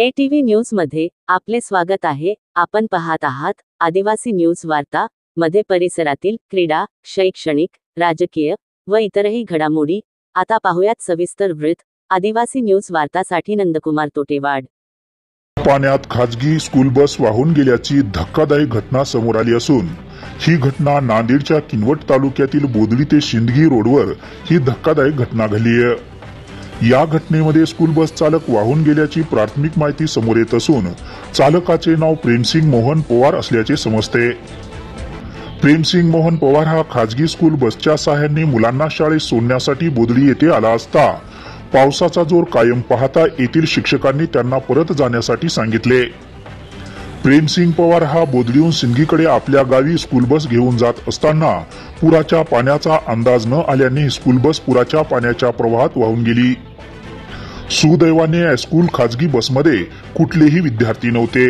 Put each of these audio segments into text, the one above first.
ATV news मध्ये आपले स्वागत आहे। आपण पाहत आहात आदिवासी न्यूज वार्ता मध्ये परिसरातील क्रीडा, शैक्षणिक, राजकीय व इतरही घडामोडी। आता पाहूयात सविस्तर वृत्त। आदिवासी न्यूज वार्तासाठी नंदकुमार तोटेवाड। पाण्यात खाजगी स्कूल बस वाहून गेल्याची धक्कादायक घटना समोर आली असून ही घटना नांदेडच्या किनवट तालुक्यातील बोदली ते शिंदगी रोडवर ही धक्कादायक घटना घडली आहे। या घटनेमध्ये स्कूल बस चालक वाहून गेल्याची प्राथमिक माहिती समोर येत असून चालकाचे नाव प्रेमसिंग मोहन पवार असल्याचे समजते। प्रेमसिंग मोहन पवार हा खाजगी स्कूल बसच्या सहाय्याने मुलांना शाळेत सोडण्यासाठी बोदली येथे आला असता पावसाचा जोर कायम पाहता येथील शिक्षकांनी त्यांना परत जाण्यासाठी सांगितले। प्रेमसिंग पवार हा बोदलीहून सिंदगीकडे आपल्या गावी स्कूल बस घेऊन जात असताना पुराच्या पाण्याचा अंदाज न आल्याने स्कूल बस पुराच्या पाण्याच्या प्रवाहात वाहून गेली। सुदैवाने या स्कूल खाजगी बसमध्ये कुठलेही विद्यार्थी नव्हते,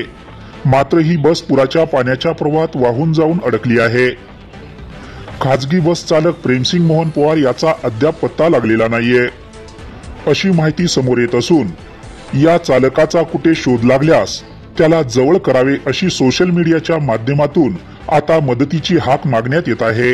मात्र ही बस पुराच्या पाण्याच्या प्रवाहात वाहून जाऊन अडकली आहे। खाजगी बस चालक प्रेमसिंग मोहन पवार याचा अद्याप पत्ता लागलेला नाहीये अशी माहिती समोर येत असून या चालकाचा कुठे शोध लागल्यास त्याला जवळ करावे अशी सोशल मीडियाच्या माध्यमातून आता मदतीची हाक मागण्यात येत आहे।